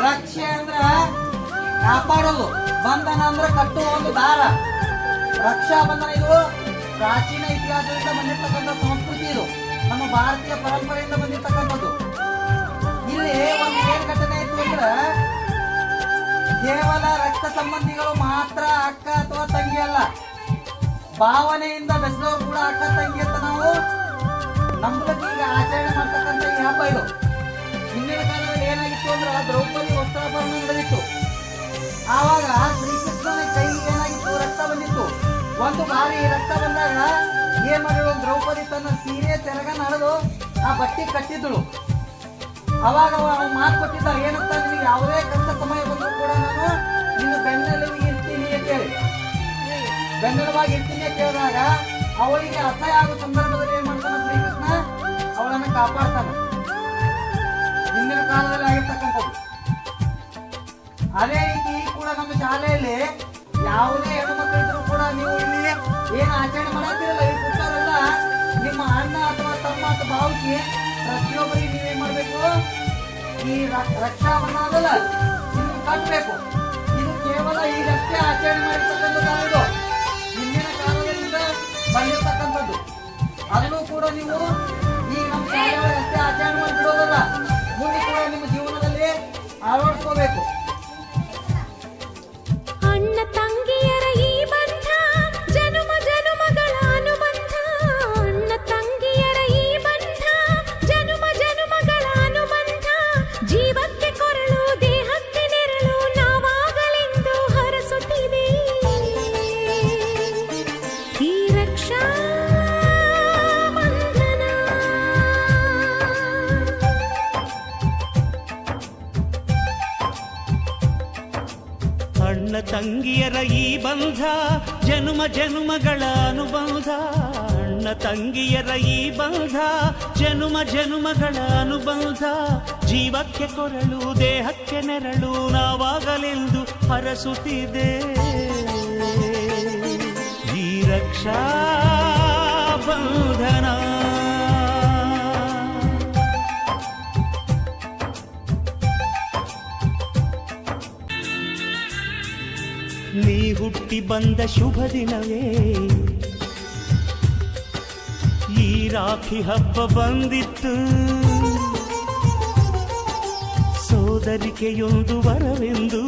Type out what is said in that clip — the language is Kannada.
ರಕ್ಷೆ ಅಂದ್ರ ಕಾಪಾಡೋದು, ಬಂಧನ ಅಂದ್ರ ಕಟ್ಟುವ ಒಂದು ದಾರ. ರಕ್ಷಾ ಬಂಧನ ಇದು ಪ್ರಾಚೀನ ಇತಿಹಾಸದಿಂದ ಬಂದಿರತಕ್ಕಂಥ ಸಂಸ್ಕೃತಿ. ಇದು ನಮ್ಮ ಭಾರತೀಯ ಪರಂಪರೆಯಿಂದ ಬಂದಿರತಕ್ಕಂಥದ್ದು. ಇಲ್ಲಿ ಒಂದು ಏನ್ ಘಟನೆ ಆಯ್ತು ಅಂದ್ರ, ಕೇವಲ ರಕ್ತ ಸಂಬಂಧಿಗಳು ಮಾತ್ರ ಅಕ್ಕ ಅಥವಾ ತಂಗಿ ಅಲ್ಲ, ಭಾವನೆಯಿಂದ ಬೆಸೆದವರು ಕೂಡ ಅಕ್ಕ ತಂಗಿ ಅಂತ ನಾವು ನಮ್ಮಲ್ಲಿ ಈಗ ಆಚರಣೆ ಮಾಡ್ತಕ್ಕಂಥ ಈ ಹಬ್ಬ ಇದು. ಹಿಂದಿನ ಕಾಲದಲ್ಲಿ ಏನಾಗಿತ್ತು ಅಂದ್ರ, ದ್ರೌಪದಿ ವಸ್ತ್ರಾಭರಣ ನಡೆದಿತ್ತು. ಆವಾಗ ಶ್ರೀಕೃಷ್ಣನ ಕೈಗೆ ಏನಾಗಿತ್ತು, ರಕ್ತ ಬಂದಿತ್ತು. ಒಂದು ಬಾರಿ ರಕ್ತ ಬಂದಾಗ ಏನ್ ಮಾಡಿದ್ರು, ದ್ರೌಪದಿ ತನ್ನ ಸೀರೆ ಸೆರಗ ನಡೆದು ಆ ಬಟ್ಟೆ ಕಟ್ಟಿದ್ದಳು. ಅವಾಗ ಅವನು ಮಾತು ಕೊಟ್ಟಿದ್ದ, ಏನಂತ, ನಿನಗೆ ಯಾವುದೇ ಕಷ್ಟ ಸಮಯ ಬಂದರೂ ಕೂಡ ನಾನು ನಿನ್ನ ಬೆನ್ನೆಲುಬಾಗಿ ಇರ್ತೀನಿ ಅಂತ ಹೇಳಿ. ಬೆನ್ನೆಲುಬಾಗಿ ಇರ್ತೀನಿ ಅಂತ ಹೇಳಿದಾಗ ಅವಳಿಗೆ ಅಸಹ್ಯ ಆಗೋ ಸಂದರ್ಭದಲ್ಲಿ ಏನ್ ಮಾಡ್ತಾನ ಶ್ರೀಕೃಷ್ಣ, ಅವಳನ್ನ ಕಾಪಾಡ್ತಾನೆ. ಹಿಂದಿನ ಕಾಲದಲ್ಲಿ ಆಗಿರ್ತಕ್ಕಂಥದ್ದು. ಅದೇ ರೀತಿ ಕೂಡ ನಮ್ಮ ಶಾಲೆಯಲ್ಲಿ ಯಾವುದೇ ಹೆಣ್ಣು ಮಕ್ಕಳಿದ್ರು ಕೂಡ ನೀವು ಇಲ್ಲಿ ಏನು ಆಚರಣೆ ಮಾಡತ್ತಿರಲ್ಲ, ಈ ಕೂತಾರಲ್ಲ, ನಿಮ್ಮ ಅಣ್ಣ ಅಥವಾ ತಮ್ಮ ಅಥವಾ ಭಾವಕಿ ಪ್ರತಿಯೊಬ್ಬರಿಗೆ ನೀವೇನ್ ಮಾಡ್ಬೇಕು, ಈ ರಕ್ಷಾ ಬಂಧನ ಅದಲ್ಲ ಇದನ್ನು ಕಟ್ಟಬೇಕು. ಇದು ಕೇವಲ ಈಗಷ್ಟೇ ಆಚರಣೆ ಮಾಡಿರ್ತಕ್ಕಂಥದ್ದು, ಹಿಂದಿನ ಕಾಲದಿಂದ ಬಂದಿರತಕ್ಕಂಥದ್ದು. ಅದನ್ನು ಕೂಡ ನೀವು ಈ ನಮ್ಮ ಶಾಲೆಗಳಷ್ಟೇ ಆಚರಣೆ ಮಾಡಿ ಬಿಡೋದಲ್ಲ, ಮುಂದೆ ಕೂಡ ನಿಮ್ಮ ಜೀವನದಲ್ಲಿ ಅಳವಡಿಸ್ಕೋಬೇಕು. ಅಣ್ಣ ತಂಗಿಯರ ಈ ಬಂಧ ಜನುಮ ಜನುಮಗಳ ಅನುಬಂಧ. ಅಣ್ಣ ತಂಗಿಯರ ಈ ಬಂಧ ಜನುಮ ಜನುಮಗಳ ಅನುಬಂಧ. ಜೀವಕ್ಕೆ ಕೊರಳು ದೇಹಕ್ಕೆ ನೆರಳು ನಾವಾಗಲೆಂದು ಹರಸುತ್ತಿದೆ ಈ ರಕ್ಷಾ ಬಂಧನ. ಅಣ್ಣ ತಂಗಿಯರ ಈ ಬಂಧ ಜನುಮ ಜನುಮಗಳ ಅನುಬಂಧ. ಅಣ್ಣ ತಂಗಿಯರ ಈ ಬಂಧ ಜನುಮ ಜನುಮಗಳ ಅನುಬಂಧ. ಜೀವಕ್ಕೆ ಕೊರಳು ದೇಹಕ್ಕೆ ನೆರಳು ನಾವಾಗಲೆಂದು ಹರಸುತ್ತಿದೆ ಈ ರಕ್ಷಾ ಬಂಧನ. ನೀ ಹುಟ್ಟಿ ಬಂದ ಶುಭ ದಿನವೇ ಈ ರಾಖಿ ಹಬ್ಬ ಬಂದಿತ್ತು. ಸೋದರಿಕೆಯೊಂದು ವರವೆಂದು